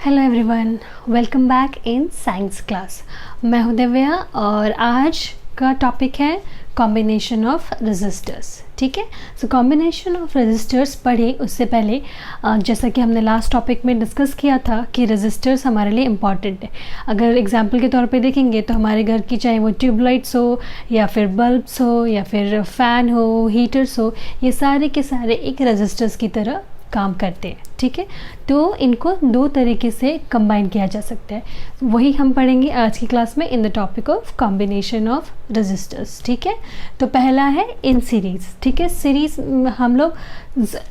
Hello everyone, welcome back in science class. मैं हूं दिव्या और आज का टॉपिक है कॉम्बिनेशन ऑफ रेजिस्टर्स। ठीक है, सो कॉम्बिनेशन ऑफ रेजिस्टर्स पढ़े उससे पहले जैसा कि हमने लास्ट टॉपिक में डिस्कस किया था कि रेजिस्टर्स हमारे लिए इम्पॉर्टेंट है। अगर एग्जांपल के तौर पे देखेंगे तो हमारे घर की चाहे वो ट्यूबलाइट्स हो या फिर बल्ब्स हो या फिर फ़ैन हो, हीटर्स हो, ये सारे के सारे एक रेजिस्टर्स की तरह काम करते हैं। ठीक है, तो इनको दो तरीके से कंबाइन किया जा सकता है, वही हम पढ़ेंगे आज की क्लास में in the topic of combination of resistors. ठीक है, तो पहला है इन सीरीज़। ठीक है, सीरीज़ हम लोग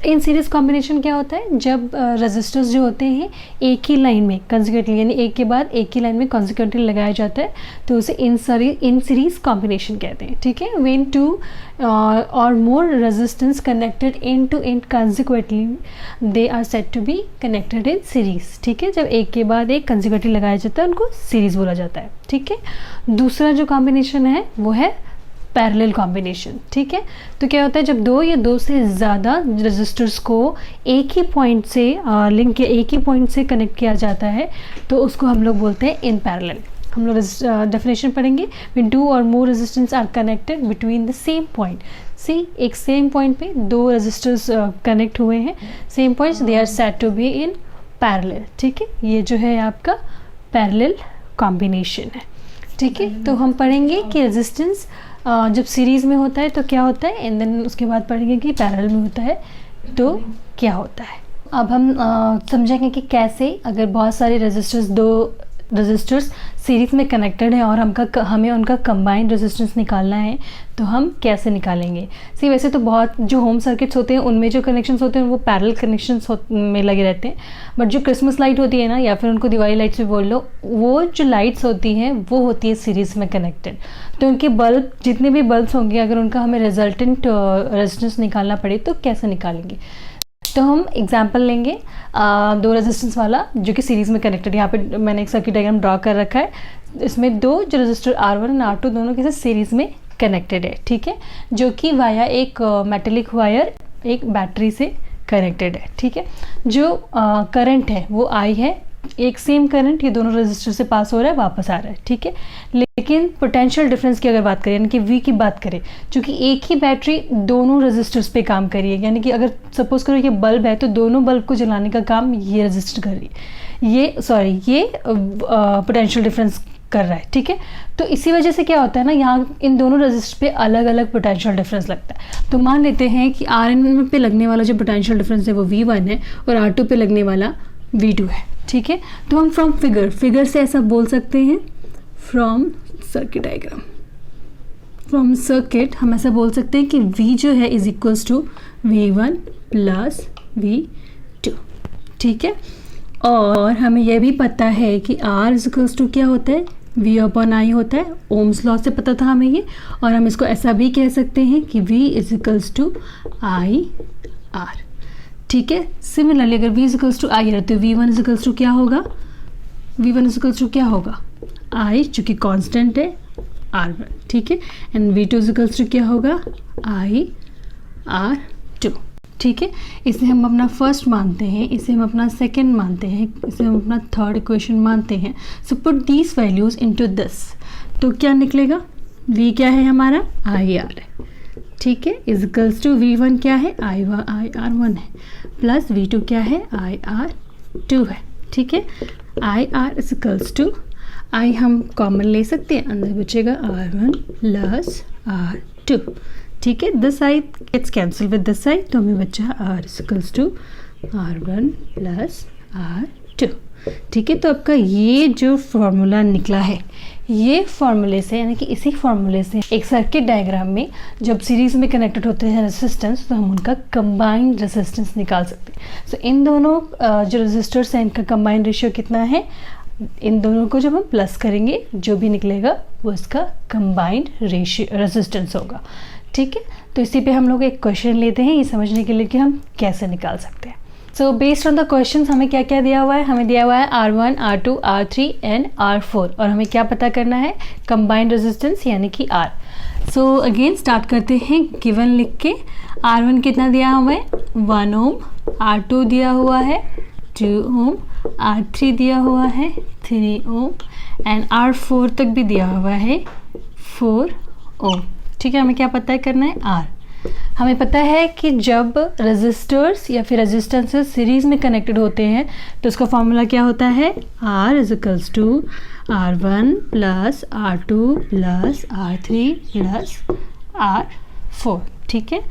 इन सीरीज़ कॉम्बिनेशन क्या होता है, जब रेजिस्टर्स जो होते हैं एक ही लाइन में कंसेक्यूटिवली यानी एक के बाद एक ही लाइन में कंसेक्यूटिवली लगाया जाता है तो उसे इन सीरीज़ कॉम्बिनेशन कहते हैं। ठीक है, व्हेन टू और more resistance connected end to end consecutively they are said to be connected in series. ठीक है, जब एक के बाद एक कंसेक्यूटिवली लगाया जाता है उनको सीरीज़ बोला जाता है। ठीक है, दूसरा जो कॉम्बिनेशन है वो है पैरेलल कॉम्बिनेशन। ठीक है, तो क्या होता है जब दो या दो से ज़्यादा रेजिस्टर्स को एक ही पॉइंट से लिंक या एक ही पॉइंट से कनेक्ट किया जाता है तो उसको हम लोग बोलते हैं इन पैरेलल। हम लोग डेफिनेशन पढ़ेंगे, व्हेन टू और more resistance are connected between the same point. See एक सेम पॉइंट पे दो रेजिस्टर्स कनेक्ट हुए हैं, same points, they are said to be in parallel. ठीक है, ये जो है आपका पैरेलल कॉम्बिनेशन है। ठीक है, तो हम पढ़ेंगे कि रेजिस्टेंस जब सीरीज़ में होता है तो क्या होता है, एंड देन उसके बाद पढ़ेंगे कि पैरेलल में होता है तो क्या होता है। अब हम समझेंगे कि कैसे अगर बहुत सारे दो रेजिस्टर्स सीरीज़ में कनेक्टेड हैं और हमें उनका कंबाइंड रेजिस्टेंस निकालना है तो हम कैसे निकालेंगे। सी वैसे तो बहुत जो होम सर्किट्स होते हैं उनमें जो कनेक्शंस होते हैं वो पैरेलल कनेक्शंस में लगे रहते हैं, बट जो क्रिसमस लाइट होती है ना, या फिर उनको दिवाली लाइट्स भी बोल लो, वो जो लाइट्स होती हैं वो होती है सीरीज़ में कनेक्टेड। तो उनके बल्ब, जितने भी बल्ब्स होंगे, अगर उनका हमें रिजल्टेंट रेजिस्टेंस निकालना पड़े तो कैसे निकालेंगे। तो हम एग्जाम्पल लेंगे दो रेजिस्टेंस वाला जो कि सीरीज़ में कनेक्टेड। यहाँ पे मैंने एक सर्किट डायग्राम ड्रॉ कर रखा है, इसमें दो जो रेजिस्टर R1 और R2 दोनों के साथ सीरीज़ में कनेक्टेड है। ठीक है, जो कि वाया एक मेटेलिक वायर एक बैटरी से कनेक्टेड है। ठीक है, जो करंट है वो I है, एक सेम करंट ये दोनों रेजिस्टर से पास हो रहा है, वापस आ रहा है। ठीक है, लेकिन पोटेंशियल डिफरेंस की अगर बात करें यानी कि V की बात करें, क्योंकि एक ही बैटरी दोनों रेजिस्टर्स पे काम कर रही है, यानी कि अगर सपोज करो ये बल्ब है तो दोनों बल्ब को जलाने का काम ये रेजिस्टर कर रही है, ये पोटेंशियल डिफरेंस कर रहा है। ठीक है, तो इसी वजह से क्या होता है ना, यहाँ इन दोनों रेजिस्टर पे अलग अलग पोटेंशियल डिफरेंस लगता है। तो मान लेते हैं कि Rn पे लगने वाला जो पोटेंशियल डिफरेंस है वो V1 है और R2 पे लगने वाला V2 है। ठीक है, तो हम फ्रॉम फिगर से ऐसा बोल सकते हैं, from circuit diagram, from circuit हम ऐसा बोल सकते हैं कि V जो है is equals to V1 plus V2। ठीक है, और हमें यह भी पता है कि R इज इक्वल्स टू क्या होता है, V अपॉन I होता है। ओम्स लॉ से पता था हमें ये, और हम इसको ऐसा भी कह सकते हैं कि V is equals to IR। ठीक है, सिमिलरली अगर V is equals to I है तो V1 इज इक्वल्स टू क्या होगा, V1 इज इक्वल्स टू क्या होगा, I जो कि कांस्टेंट है R1। ठीक है, and V2 is equals to क्या होगा, IR2। ठीक है, इसे हम अपना फर्स्ट मानते हैं, इसे हम अपना सेकंड मानते हैं, इसे हम अपना थर्ड इक्वेशन मानते हैं। So put these values into this, तो क्या निकलेगा, V क्या है हमारा, IR है। ठीक है, इजिकल्स टू V1 क्या है, IR1 है, प्लस V2 क्या है, IR2 है। ठीक है, IR इजिकल्स टू I हम कॉमन ले सकते हैं, अंदर बचेगा R1 प्लस R2। ठीक है, this side gets cancel with this side, तो हमें बचा R equals to R1 plus R2। ठीक है, तो आपका ये जो फॉर्मूला निकला है, ये फॉर्मूले से यानी कि इसी फॉर्मूले से एक सर्किट डायग्राम में जब सीरीज़ में कनेक्टेड होते हैं रेजिस्टेंस तो हम उनका कंबाइंड रेजिस्टेंस निकाल सकते हैं। सो इन दोनों जो रेजिस्टर्स हैं इनका कंबाइंड रेशियो कितना है, इन दोनों को जब हम प्लस करेंगे जो भी निकलेगा वो इसका कंबाइंड रेशियो रेजिस्टेंस होगा। ठीक है, तो इसी पे हम लोग एक क्वेश्चन लेते हैं ये समझने के लिए कि हम कैसे निकाल सकते हैं। So based on the question हमें क्या क्या दिया हुआ है, हमें दिया हुआ है R1, R2, R3 and R4, और हमें क्या पता करना है, कंबाइंड रेजिस्टेंस यानी कि R। सो अगेन स्टार्ट करते हैं गिवन लिख के। R1 कितना दिया हुआ है, 1 ओम, R2 दिया हुआ है 2 ओम, R3 दिया हुआ है 3 ओम एंड R4 तक भी दिया हुआ है 4 ओम। ठीक है, हमें क्या पता है करना है R। हमें पता है कि जब रेजिस्टर्स या फिर रेजिस्टेंसेस सीरीज में कनेक्टेड होते हैं तो उसका फॉर्मूला क्या होता है, R equals to R1 plus R2 plus R3 plus R4। ठीक है,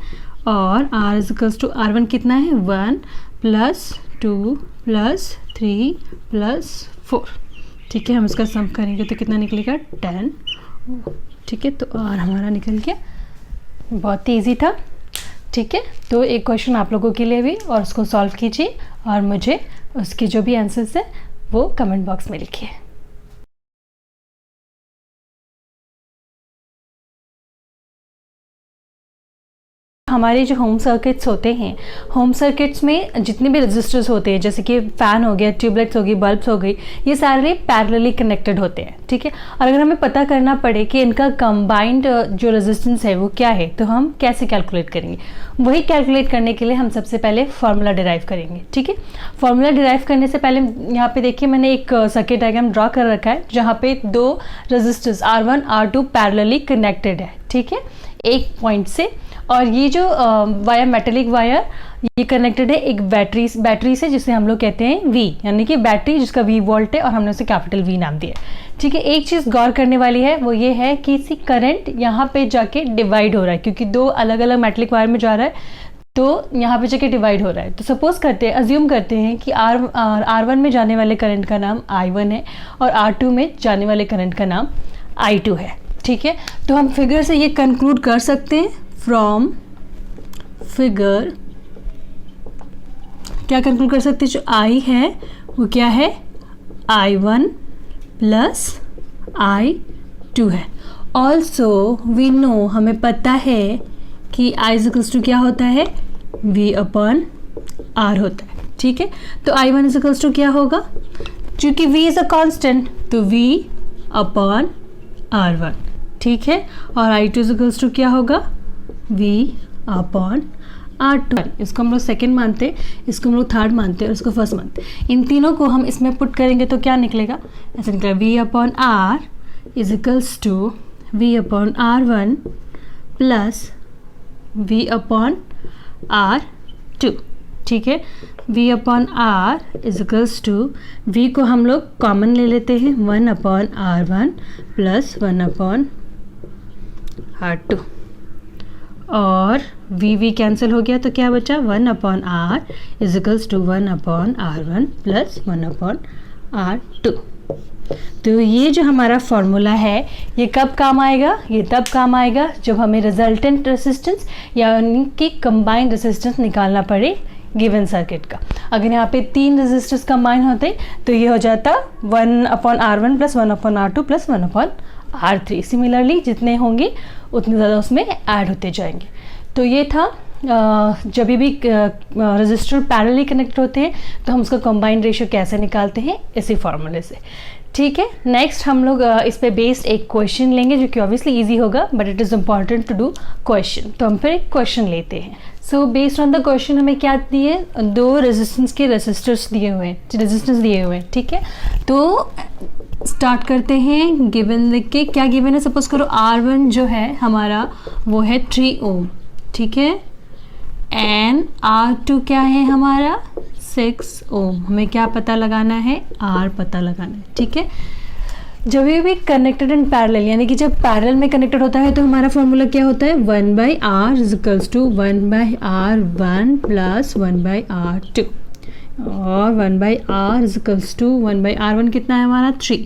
और R इजिकल्स टू R1 कितना है 1 प्लस 2 प्लस 3 प्लस 4। ठीक है, हम इसका सम करेंगे तो कितना निकलेगा 10। ठीक है, तो R हमारा निकल गया। बहुत ही ईजी था। ठीक है, तो एक क्वेश्चन आप लोगों के लिए भी, और उसको सॉल्व कीजिए और मुझे उसके जो भी आंसर्स है वो कमेंट बॉक्स में लिखिए। हमारे जो होम सर्किट्स होते हैं, होम सर्किट्स में जितने भी रजिस्टर्स होते हैं, जैसे कि फ़ैन हो गया, ट्यूबलाइट्स हो गई, बल्ब्स हो गई, ये सारे पैरेलली कनेक्टेड होते हैं। ठीक है, और अगर हमें पता करना पड़े कि इनका कंबाइंड जो रेजिस्टेंस है वो क्या है, तो हम कैसे कैलकुलेट करेंगे? वही कैलकुलेट करने के लिए हम सबसे पहले फार्मूला डिराइव करेंगे। ठीक है, फार्मूला डिराइव करने से पहले यहाँ पे देखिए मैंने एक सर्किट डायग्राम ड्रॉ कर रखा है जहाँ पे दो registers R1 R2 parallelly connected है। ठीक है, एक पॉइंट से, और ये जो वायर, मेटेलिक वायर, ये कनेक्टेड है एक बैटरी से जिसे हम लोग कहते हैं V, यानी कि बैटरी जिसका V वोल्ट है और हमने उसे कैपिटल V नाम दिया है। ठीक है, एक चीज़ गौर करने वाली है वो ये है कि इसी करंट यहाँ पे जाके डिवाइड हो रहा है, क्योंकि दो अलग अलग मेटेलिक वायर में जा रहा है तो यहाँ पे जाके डिवाइड हो रहा है। तो सपोज करते हैं, अज्यूम करते हैं कि R1 में जाने वाले करंट का नाम I1 है और R2 में जाने वाले करंट का नाम I2 है। ठीक है, तो हम फिगर से ये कंक्लूड कर सकते हैं, फ्रॉम फिगर क्या कंक्लूड कर सकते हैं, जो I है वो क्या है I1 प्लस I2 है। ऑल्सो वी नो, हमें पता है कि I इजिकल्स टू क्या होता है V अपॉन R होता है। ठीक है, तो I1 इजिकल्स टू क्या होगा, क्योंकि V इज अ कांस्टेंट तो V अपॉन R1। ठीक है, और I2 इजिकल्स टू क्या होगा V अपॉन R2। इसको हम लोग सेकेंड मानते हैं, इसको हम लोग थर्ड मानते हैं और इसको फर्स्ट मानते हैं। इन तीनों को हम इसमें पुट करेंगे तो क्या निकलेगा, ऐसा निकलेगा V upon R equals to V upon R1 plus V upon R2। ठीक है, V upon R equals to, V को हम लोग कॉमन ले लेते हैं, 1 upon R1 plus 1 upon R2, और V कैंसिल हो गया तो क्या बचा 1 upon R equals to 1 upon R1 plus 1 upon R2। तो ये जो हमारा फॉर्मूला है ये कब काम आएगा, ये तब काम आएगा जब हमें रिजल्टेंट रेजिस्टेंस यानी कि कंबाइंड रेजिस्टेंस निकालना पड़े गिवन सर्किट का। अगर यहाँ पे 3 रेजिस्टर्स कंबाइन होते तो ये हो जाता 1 upon R1 plus 1 upon R2 plus 1 upon R3। Similarly जितने होंगे उतने ज़्यादा उसमें ऐड होते जाएंगे। तो ये था जब भी रेजिस्टर पैरेलली कनेक्ट होते हैं तो हम उसका कंबाइंड रेशियो कैसे निकालते हैं, इसी फॉर्मूले से। ठीक है, नेक्स्ट हम लोग इस पे बेस्ड एक क्वेश्चन लेंगे जो कि ऑब्वियसली इजी होगा, but it is important to do question. तो हम फिर एक क्वेश्चन लेते हैं। So based on the question हमें क्या दिए, 2 रेजिस्टेंस के रेजिस्टेंस दिए हुए हैं। ठीक है, तो स्टार्ट करते हैं। गिवन लिख के, क्या गिवन है, सपोज करो R1 जो है हमारा वो है 3 ओम। ठीक है, एंड R2 क्या है हमारा 6 ओम। हमें क्या पता लगाना है, R पता लगाना है। ठीक है, जब भी कनेक्टेड एंड पैरेलल, यानी कि जब पैरेलल में कनेक्टेड होता है तो हमारा फॉर्मूला क्या होता है, 1/R equals to 1/R1 plus 1/R2, और 1/R इजिकल्स टू 1/R1 कितना है हमारा 3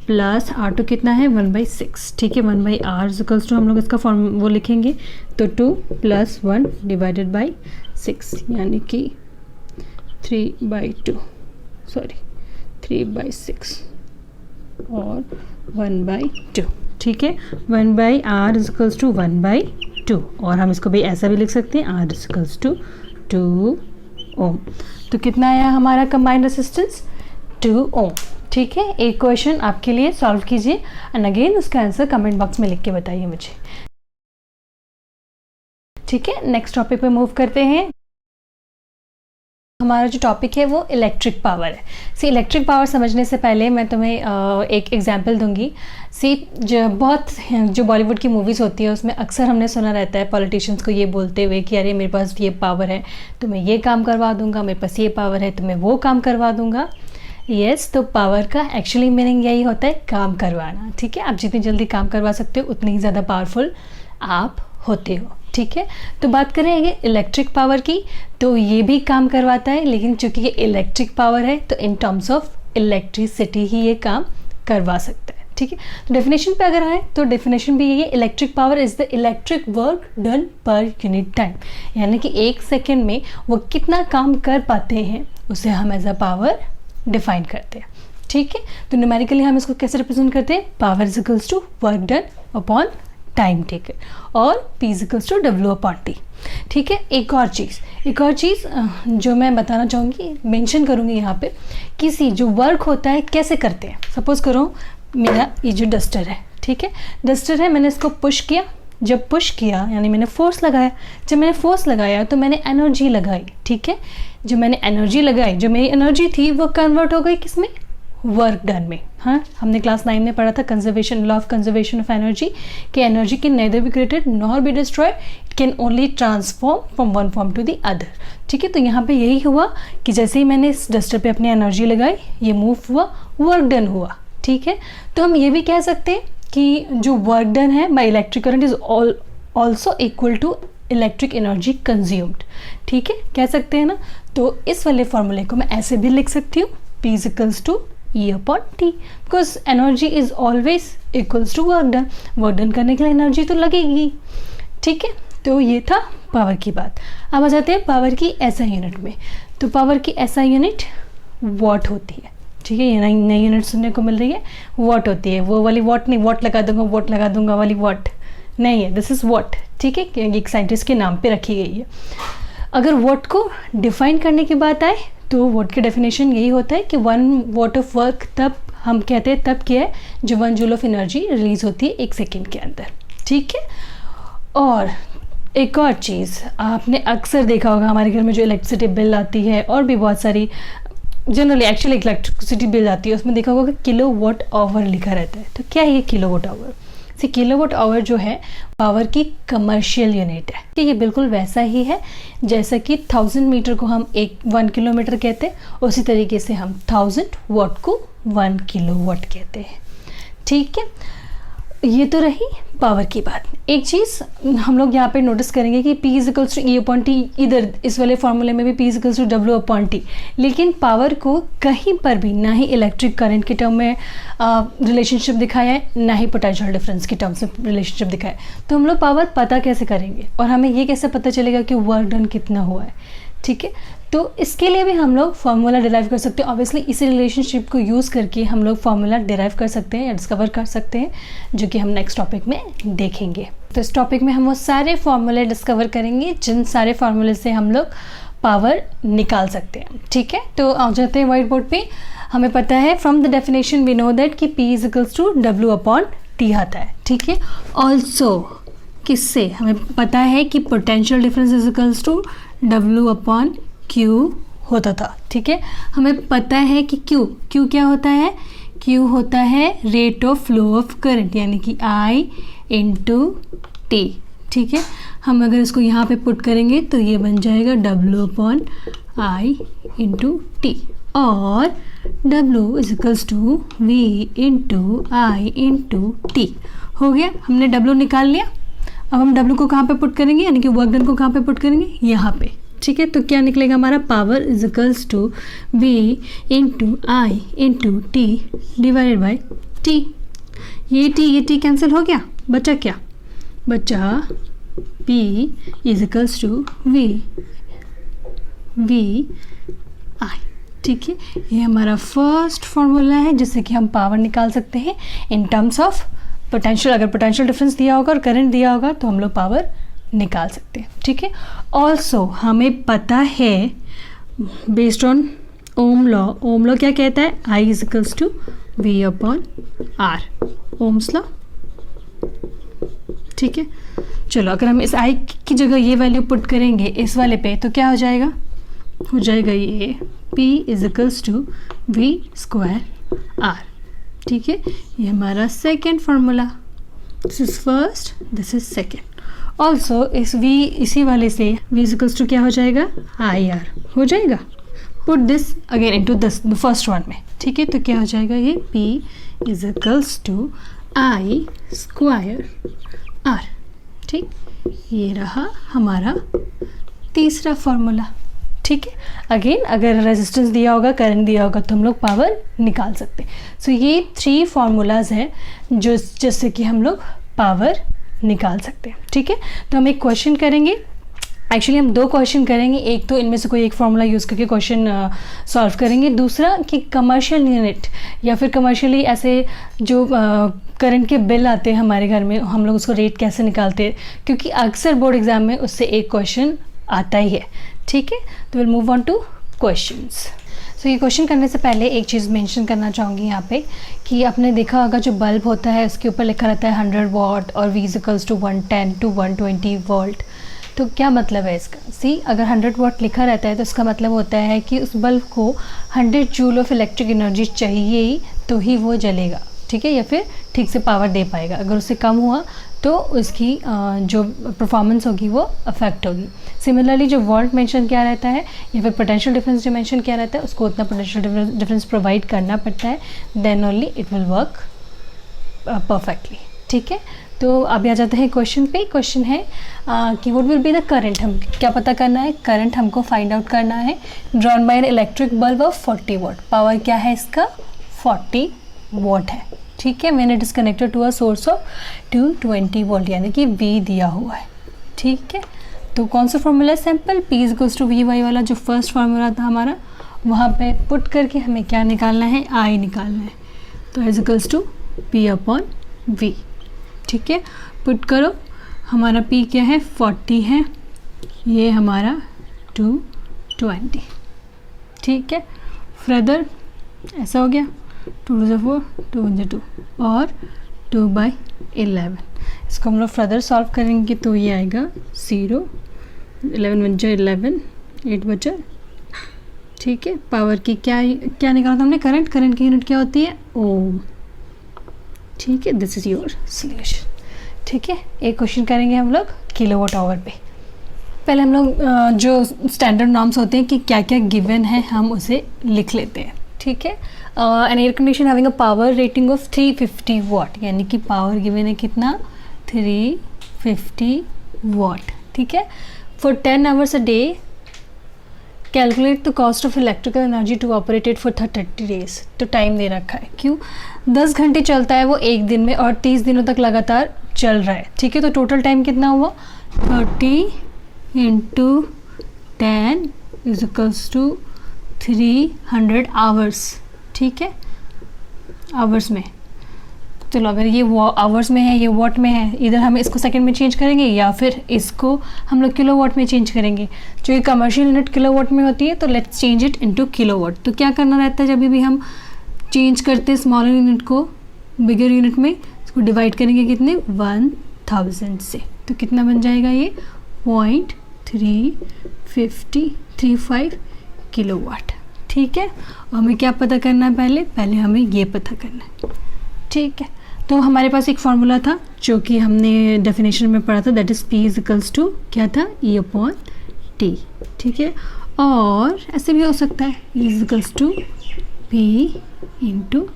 प्लस R2 कितना है 1/6। ठीक है, 1/R इजिकल्स टू हम लोग इसका फॉर्म वो लिखेंगे तो 2 प्लस 1 डिवाइडेड बाई 6, यानी कि 3/6 और 1/2। ठीक है, 1/R इजिकल्स टू 1/2, और हम इसको भी ऐसा भी लिख सकते हैं R इजिकल्स टू 2 ओम। तो कितना आया हमारा कंबाइंड रेजिस्टेंस 2 ओम। ठीक है, एक क्वेश्चन आपके लिए सॉल्व कीजिए एंड अगेन उसका आंसर कमेंट बॉक्स में लिख के बताइए मुझे। ठीक है, नेक्स्ट टॉपिक पे मूव करते हैं। हमारा जो टॉपिक है वो इलेक्ट्रिक पावर है। सी इलेक्ट्रिक पावर समझने से पहले मैं तुम्हें एक एग्जांपल दूंगी। सी जो बॉलीवुड की मूवीज़ होती है उसमें अक्सर हमने सुना रहता है पॉलिटिशियंस को ये बोलते हुए कि अरे मेरे पास ये पावर है तो मैं ये काम करवा दूंगा, मेरे पास ये पावर है तो मैं वो काम करवा दूंगा। यस, तो पावर का एक्चुअली मीनिंग यही होता है काम करवाना। ठीक है, आप जितनी जल्दी काम करवा सकते हो उतनी ही ज़्यादा पावरफुल आप होते हो। ठीक है, तो बात करेंगे इलेक्ट्रिक पावर की, तो ये भी काम करवाता है, लेकिन चूंकि ये इलेक्ट्रिक पावर है तो इन टर्म्स ऑफ इलेक्ट्रिसिटी ही ये काम करवा सकता है। ठीक है, तो डेफिनेशन पे अगर आए तो डेफिनेशन भी यही है, electric power is the electric work done per unit time, यानी कि एक सेकेंड में वो कितना काम कर पाते हैं उसे हम एज अ पावर डिफाइन करते हैं। ठीक है, तो न्यूमेरिकली हम इसको कैसे रिप्रेजेंट करते हैं, power is equals to work done upon time. ठीक है, और P is equals to W upon T। ठीक है, एक और चीज़ जो मैं बताना चाहूँगी, मेंशन करूँगी यहाँ पे, किसी जो वर्क होता है कैसे करते हैं। सपोज करो मेरा ये जो डस्टर है, ठीक है, डस्टर है, मैंने इसको पुश किया, जब पुश किया यानी मैंने फोर्स लगाया, जब मैंने फोर्स लगाया तो मैंने एनर्जी लगाई। ठीक है, जो मैंने एनर्जी लगाई, जो मेरी एनर्जी थी वो कन्वर्ट हो गई किस में, वर्क डन में। हाँ, हमने क्लास 9 में पढ़ा था conservation, law of conservation of energy, कि energy can neither be created nor be destroyed, it can only transform from one form to the other. ठीक है, तो यहाँ पे यही हुआ कि जैसे ही मैंने इस डस्टर पे अपनी एनर्जी लगाई, ये मूव हुआ, वर्क डन हुआ। ठीक है, तो हम ये भी कह सकते हैं कि जो वर्क डन है by electric current is also equal to electric energy consumed. ठीक है, कह सकते हैं ना। तो इस वाले फॉर्मूले को मैं ऐसे भी लिख सकती हूँ, P is equals to E upon T, because energy is always equals to work done. Work done करने के लिए एनर्जी तो लगेगी। ठीक है, तो ये था पावर की बात। अब आ जाते हैं पावर की SI यूनिट में। तो पावर की SI यूनिट वॉट होती है। ठीक है, ये नई यूनिट सुनने को मिल रही है, वॉट होती है। वो वाली वॉट नहीं, वॉट लगा दूंगा वाली वॉट नहीं है, दिस इज़ वॉट। ठीक है, एक साइंटिस्ट के नाम पे रखी गई है। अगर वॉट को डिफाइन करने की बात आए तो वॉट की डेफिनेशन यही होता है कि 1 वॉट ऑफ वर्क तब हम कहते हैं तब क्या है जो 1 जूल ऑफ एनर्जी रिलीज होती है 1 सेकेंड के अंदर। ठीक है, और एक और चीज़ आपने अक्सर देखा होगा, हमारे घर में जो इलेक्ट्रिसिटी बिल आती है और भी बहुत सारी जनरली एक्चुअली इलेक्ट्रिसिटी बिल आती है, उसमें देखा होगा कि किलो वॉट आवर लिखा रहता है। तो क्या है ये किलो वॉट आवर? से किलोवाट आवर जो है पावर की कमर्शियल यूनिट है कि ये बिल्कुल वैसा ही है जैसा कि 1000 मीटर को हम 1 किलोमीटर कहते हैं, उसी तरीके से हम 1000 वॉट को 1 किलोवाट कहते हैं। ठीक है, ये तो रही पावर की बात। एक चीज़ हम लोग यहाँ पे नोटिस करेंगे कि P is equals to E upon T, इधर इस वाले फॉर्मूले में भी P is equals to W upon T, लेकिन पावर को कहीं पर भी ना ही इलेक्ट्रिक करंट के टर्म में रिलेशनशिप दिखाया है, ना ही पोटेंशियल डिफरेंस के टर्म्स में रिलेशनशिप दिखाया है। तो हम लोग पावर पता कैसे करेंगे और हमें ये कैसे पता चलेगा कि वर्क डन कितना हुआ है? ठीक है, तो इसके लिए भी हम लोग फार्मूला डिराइव कर सकते हैं। ऑब्वियसली इसी रिलेशनशिप को यूज़ करके हम लोग फार्मूला डिराइव कर सकते हैं या डिस्कवर कर सकते हैं, जो कि हम नेक्स्ट टॉपिक में देखेंगे। तो इस टॉपिक में हम वो सारे फार्मूले डिस्कवर करेंगे जिन सारे फार्मूले से हम लोग पावर निकाल सकते हैं। ठीक है, तो आ जाते हैं व्हाइट बोर्ड पे। हमें पता है from the definition we know that कि P is equals to W upon T आता है। ठीक है, ऑल्सो किससे हमें पता है कि potential difference is equals to W upon Q होता था। ठीक है, हमें पता है कि Q क्या होता है? Q होता है rate of flow of current, यानी कि I इंटू टी। ठीक है, हम अगर इसको यहाँ पे पुट करेंगे तो ये बन जाएगा W upon I into T, और W is equals to V into I into T. हो गया, हमने W निकाल लिया। अब हम W को कहाँ पे पुट करेंगे, यानी कि वर्क डन को कहाँ पे पुट करेंगे? यहाँ पे। ठीक है, तो क्या निकलेगा हमारा? Power is equals to V into I into T divided by T. ये टी कैंसिल हो गया, बचा क्या? बचा P is equals to V I. ठीक है, ये हमारा फर्स्ट फॉर्मूला है जिससे कि हम पावर निकाल सकते हैं इन टर्म्स ऑफ पोटेंशियल। अगर पोटेंशियल डिफरेंस दिया होगा और करंट दिया होगा तो हम लोग पावर निकाल सकते हैं। ठीक है, ऑल्सो हमें पता है बेस्ड ऑन ओम लॉ क्या कहता है? I is equals to V upon R, Ohm's law. ठीक है, चलो अगर हम इस I की जगह ये वैल्यू पुट करेंगे इस वाले पे तो क्या हो जाएगा? हो जाएगा ये P is equals to V square R। ठीक है, ये हमारा second formula, this is first, this is second. Also इस V इसी वाले से V इज इक्वल्स टू क्या हो जाएगा IR हो जाएगा। Put this again into this first one में। ठीक है, तो क्या हो जाएगा ये P is equals to I square R। ठीक, ये रहा हमारा तीसरा फॉर्मूला। ठीक है, अगेन अगर रेजिस्टेंस दिया होगा, करंट दिया होगा तो हम लोग पावर निकाल सकते हैं। सो ये 3 फार्मूलाज हैं जो जिससे कि हम लोग पावर निकाल सकते हैं। ठीक है, तो हम एक क्वेश्चन करेंगे, एक्चुअली हम 2 क्वेश्चन करेंगे। एक तो इनमें से कोई एक फार्मूला यूज़ करके क्वेश्चन सॉल्व करेंगे, दूसरा कि कमर्शियल यूनिट या फिर कमर्शियली ऐसे जो करंट के बिल आते हैं हमारे घर में, हम लोग उसको रेट कैसे निकालते हैं, क्योंकि अक्सर बोर्ड एग्जाम में उससे एक क्वेश्चन आता ही है। ठीक है, तो will move on to questions. So ये क्वेश्चन करने से पहले एक चीज़ मेंशन करना चाहूँगी यहाँ पे कि आपने देखा होगा जो बल्ब होता है उसके ऊपर लिखा रहता है 100 वॉट और V equals to 110 to 120 volt. तो क्या मतलब है इसका? सी, अगर 100 वॉट लिखा रहता है तो इसका मतलब होता है कि उस बल्ब को 100 जूल ऑफ इलेक्ट्रिक एनर्जी चाहिए ही तो ही वो जलेगा। ठीक है, या फिर ठीक से पावर दे पाएगा। अगर उससे कम हुआ तो उसकी जो परफॉर्मेंस होगी वो अफेक्ट होगी। सिमिलरली जो वोल्ट मेंशन किया रहता है या फिर पोटेंशियल डिफरेंस जो मेंशन किया रहता है उसको उतना पोटेंशियल डिफरेंस प्रोवाइड करना पड़ता है, then only it will work perfectly. ठीक है, तो अभी आ जाते हैं क्वेश्चन पे। क्वेश्चन है कि what will be the current. हम क्या पता करना है? करंट हमको फाइंड आउट करना है। Drawn by an electric bulb of 40 watt. Power क्या है इसका? 40 वॉट है। ठीक है, मैंने disconnected to a source of 220 volt, यानी कि V दिया हुआ है। ठीक है, तो कौन सा फॉर्मूला है? Simple, P is equals to V I वाला जो फर्स्ट फार्मूला था हमारा, वहाँ पे पुट करके हमें क्या निकालना है? I निकालना है। तो is equals to P upon V। ठीक है, पुट करो। हमारा P क्या है? 40 है, ये हमारा 220। ठीक है, फर्दर ऐसा हो गया 2 2 4 2 1 2 और 2/11। इसको हम लोग फर्दर सॉल्व करेंगे तो ये आएगा 0, 11 1 11, 8 बचा। ठीक है, पावर की क्या निकाला था हमने? करंट। करंट की यूनिट क्या होती है? ओम। ठीक है, दिस इज योर सोल्यूशन। ठीक है, एक क्वेश्चन करेंगे हम लोग किलोवाट आवर पे। पहले हम लोग जो स्टैंडर्ड नॉर्म्स होते हैं कि क्या क्या गिवन है हम उसे लिख लेते हैं। ठीक है, an air condition having a power rating of 350 watt, यानी कि पावर गिवन है कितना? 350 वॉट। ठीक है, for 10 hours a day calculate the cost of electrical energy to operated for 30 days. तो टाइम दे रखा है, क्यों? 10 घंटे चलता है वो एक दिन में और 30 दिनों तक लगातार चल रहा है। ठीक है, तो टोटल टाइम कितना हुआ? 30 × 10 इज इक्वल्स टू 300 आवर्स। ठीक है, आवर्स में, चलो अगर ये आवर्स में है, ये वॉट में है, इधर हम इसको सेकंड में चेंज करेंगे या फिर इसको हम लोग किलोवाट में चेंज करेंगे। जो ये कमर्शियल यूनिट किलोवाट में होती है तो let's change it into kilowatt. तो क्या करना रहता है? जब भी हम चेंज करते हैं स्मॉलर यूनिट को बिगर यूनिट में, इसको डिवाइड करेंगे कितने? 1000 से। तो कितना बन जाएगा ये? 0.35 किलोवाट। ठीक है, और हमें क्या पता करना है? पहले हमें ये पता करना है। ठीक है, तो हमारे पास एक फार्मूला था जो कि हमने डेफिनेशन में पढ़ा था, that is P is equals to क्या था? E upon T। ठीक है, और ऐसे भी हो सकता है E is equals to P into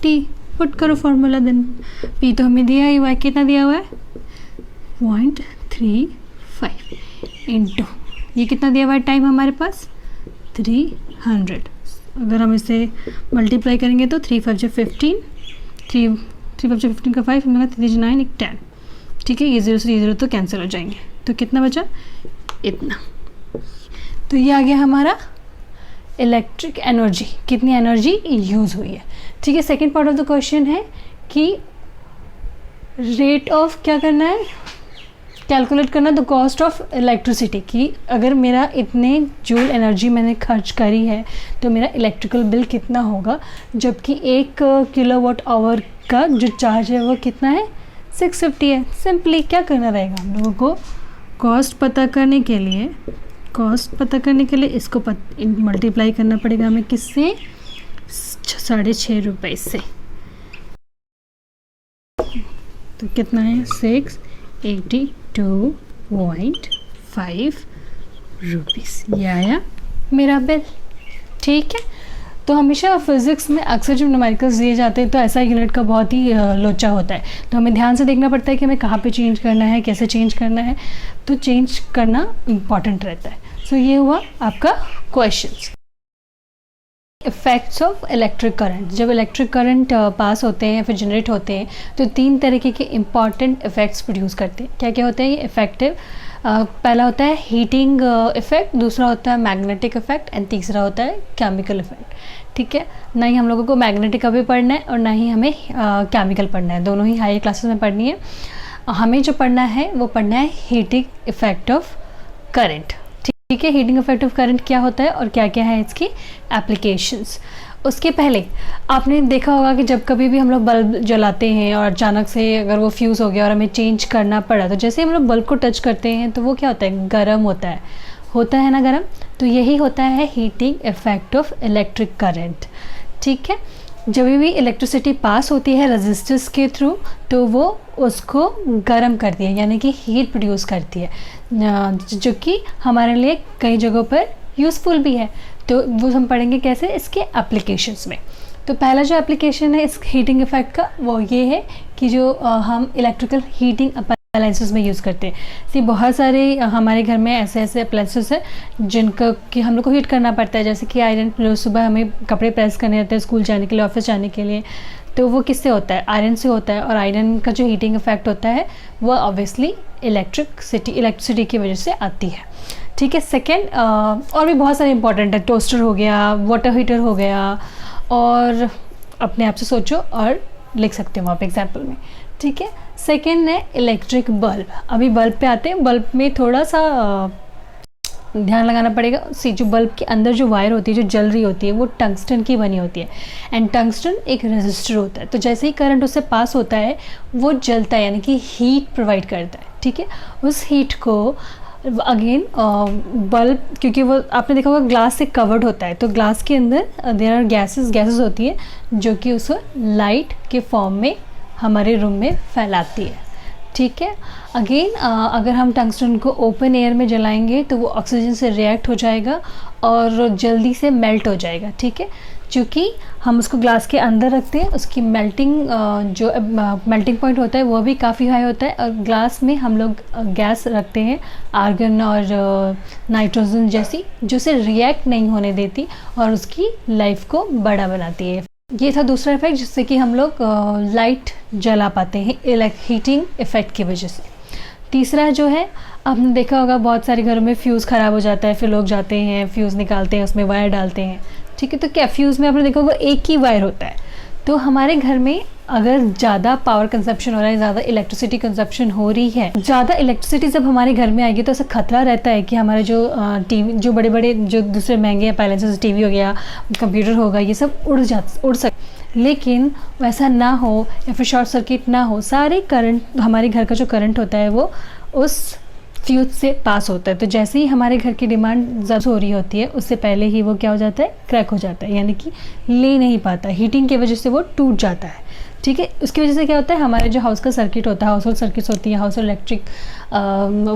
T। Put करो फार्मूला, देन P तो हमें दिया ही हुआ है, कितना दिया हुआ है? 0.35 इंटू ये कितना दिया हुआ है टाइम हमारे पास? 300। अगर हम इसे मल्टीप्लाई करेंगे तो 3 5 15, 3 5 15 का 5 हमारा 3 9 10। ठीक है, ये 0 से 0 तो कैंसिल हो जाएंगे। तो कितना बचा? इतना। तो ये आ गया हमारा इलेक्ट्रिक एनर्जी, कितनी एनर्जी यूज़ हुई है। ठीक है, second part of the question है कि रेट ऑफ क्या करना है? कैलकुलेट करना द कॉस्ट ऑफ इलेक्ट्रिसिटी, कि अगर मेरा इतने जूल एनर्जी मैंने खर्च करी है तो मेरा इलेक्ट्रिकल बिल कितना होगा, जबकि 1 किलोवाट आवर का जो चार्ज है वो कितना है? 650 है। सिंपली क्या करना रहेगा हम लोगों को? कॉस्ट पता करने के लिए कॉस्ट पता करने के लिए इसको मल्टीप्लाई करना पड़ेगा हमें किससे, 6.5 रुपये से। तो कितना है, 682.5 रुपीज़। ये आया मेरा बिल। ठीक है, तो हमेशा फिज़िक्स में अक्सर जब न्यूमेरिकल्स दिए जाते हैं तो ऐसा यूनिट का बहुत ही लोचा होता है, तो हमें ध्यान से देखना पड़ता है कि हमें कहाँ पे चेंज करना है, कैसे चेंज करना है, तो चेंज करना इम्पॉर्टेंट रहता है। सो ये हुआ आपका questions. Effects of electric current. जब इलेक्ट्रिक करंट पास होते हैं फिर जनरेट होते हैं तो 3 तरीके के इम्पॉर्टेंट इफ़ेक्ट्स प्रोड्यूस करते हैं। क्या क्या होते हैं ये इफ़ेक्टिव? पहला होता है हीटिंग इफ़ेक्ट, दूसरा होता है मैग्नेटिक इफ़ेक्ट एंड तीसरा होता है केमिकल इफ़ेक्ट। ठीक है, ना ही हम लोगों को मैग्नेटिक अभी पढ़ना है और ना ही हमें केमिकल पढ़ना है, दोनों ही हाई क्लासेस में पढ़नी है। हमें जो पढ़ना है वो पढ़ना है हीटिंग इफ़ेक्ट ऑफ करंट। ठीक है, हीटिंग इफेक्ट ऑफ करंट क्या होता है और क्या क्या है इसकी एप्लीकेशंस। उसके पहले आपने देखा होगा कि जब कभी भी हम लोग बल्ब जलाते हैं और अचानक से अगर वो फ्यूज़ हो गया और हमें चेंज करना पड़ा, तो जैसे हम लोग बल्ब को टच करते हैं तो वो क्या होता है, गर्म होता है ना गर्म। तो यही होता है heating effect of electric current. ठीक है, जब भी इलेक्ट्रिसिटी पास होती है रेजिस्टर्स के थ्रू तो वो उसको गर्म करती है, यानी कि हीट प्रोड्यूस करती है, जो कि हमारे लिए कई जगहों पर यूज़फुल भी है। तो वो हम पढ़ेंगे कैसे, इसके एप्लीकेशंस में। तो पहला जो एप्लीकेशन है इस हीटिंग इफेक्ट का वो ये है कि जो हम इलेक्ट्रिकल हीटिंग अप्लायंसेस में यूज़ करते हैं। सी बहुत सारे हमारे घर में ऐसे अप्लायंसेस हैं जिनका कि हम लोग को हीट करना पड़ता है, जैसे कि आयरन। रोज़ सुबह हमें कपड़े प्रेस करने रहते हैं स्कूल जाने के लिए, ऑफिस जाने के लिए, तो वो किससे होता है, आयरन से होता है। और आयरन का जो हीटिंग इफेक्ट होता है वो ऑब्वियसली इलेक्ट्रिसिटी की वजह से आती है। ठीक है, सेकेंड और भी बहुत सारे इंपॉर्टेंट है, टोस्टर हो गया, वाटर हीटर हो गया, और अपने आप से सोचो और लिख सकते हो वहाँ पे एग्जाम्पल में। ठीक है, सेकेंड है इलेक्ट्रिक बल्ब। अभी बल्ब पे आते हैं। बल्ब में थोड़ा सा ध्यान लगाना पड़ेगा। सी जो बल्ब के अंदर जो वायर होती है जो जल रही होती है वो टंगस्टन की बनी होती है, एंड टंगस्टन एक रेजिस्टर होता है। तो जैसे ही करंट उससे पास होता है वो जलता है, यानी कि हीट प्रोवाइड करता है। ठीक है, उस हीट को अगेन बल्ब, क्योंकि वो आपने देखा होगा ग्लास से कवर्ड होता है, तो ग्लास के अंदर देयर आर गैसेस होती है जो कि उसको लाइट के फॉर्म में हमारे रूम में फैलाती है। ठीक है, अगेन अगर हम टंगस्टन को ओपन एयर में जलाएंगे तो वो ऑक्सीजन से रिएक्ट हो जाएगा और जल्दी से मेल्ट हो जाएगा। ठीक है, चूँकि हम उसको ग्लास के अंदर रखते हैं, उसकी मेल्टिंग पॉइंट होता है वो भी काफ़ी हाई होता है। और ग्लास में हम लोग गैस रखते हैं आर्गन और नाइट्रोजन जैसी, जो उसे रिएक्ट नहीं होने देती और उसकी लाइफ को बड़ा बनाती है। ये था दूसरा इफेक्ट जिससे कि हम लोग लाइट जला पाते हैं हीटिंग इफेक्ट की वजह से। तीसरा जो है, आपने देखा होगा बहुत सारे घरों में फ्यूज़ ख़राब हो जाता है, फिर लोग जाते हैं फ्यूज़ निकालते हैं, उसमें वायर डालते हैं। ठीक है, तो क्या फ्यूज़ में आपने देखा होगा एक ही वायर होता है। तो हमारे घर में अगर ज़्यादा पावर कंजप्शन हो रहा है, ज़्यादा इलेक्ट्रिसिटी कंजप्शन हो रही है, ज़्यादा इलेक्ट्रिसिटी जब हमारे घर में आएगी तो ऐसा खतरा रहता है कि हमारे जो टीवी, जो बड़े बड़े जो दूसरे महंगे अप्लायंसेस, टीवी हो गया, कंप्यूटर होगा, ये सब उड़ सकते। लेकिन वैसा ना हो या फिर शॉर्ट सर्किट ना हो, सारे करंट, हमारे घर का जो करंट होता है वो उस फ्यूज से पास होता है। तो जैसे ही हमारे घर की डिमांड ज़्यादा हो रही होती है उससे पहले ही वो क्या हो जाता है, क्रैक हो जाता है, यानी कि ले नहीं पाता, हीटिंग की वजह से वो टूट जाता है। ठीक है, उसकी वजह से क्या होता है, हमारे जो हाउस का सर्किट होता है, हाउस होल्ड सर्किट्स होती हैं, हाउस होल्ड इलेक्ट्रिक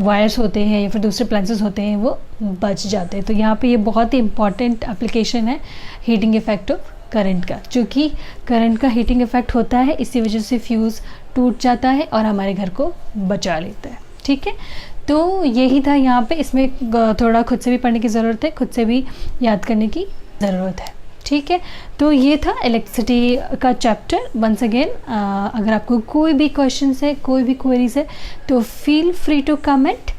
वायर्स होते हैं या फिर दूसरे अप्लायंसेस होते हैं, वो बच जाते हैं। तो यहाँ पे ये बहुत ही इंपॉर्टेंट एप्लीकेशन है हीटिंग इफेक्ट ऑफ करंट का। चूँकि करंट का हीटिंग इफेक्ट होता है, इसी वजह से फ्यूज़ टूट जाता है और हमारे घर को बचा लेता है। ठीक है, तो यही था यहाँ पे। इसमें थोड़ा खुद से भी पढ़ने की ज़रूरत है, खुद से भी याद करने की ज़रूरत है। ठीक है, तो ये था इलेक्ट्रिसिटी का चैप्टर। वंस अगेन अगर आपको कोई भी क्वेश्चन है, कोई भी क्वेरीज है, तो feel free to comment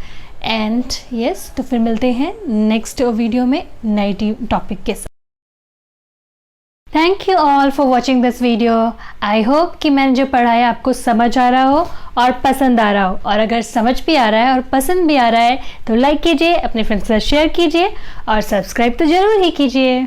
and yes. तो फिर मिलते हैं नेक्स्ट वीडियो में नए टॉपिक के साथ। Thank you all for watching this video. I hope कि मैंने जो पढ़ाया आपको समझ आ रहा हो और पसंद आ रहा हो, और अगर समझ भी आ रहा है और पसंद भी आ रहा है तो लाइक कीजिए, अपने फ्रेंड्स के साथ शेयर कीजिए और सब्सक्राइब तो ज़रूर ही कीजिए।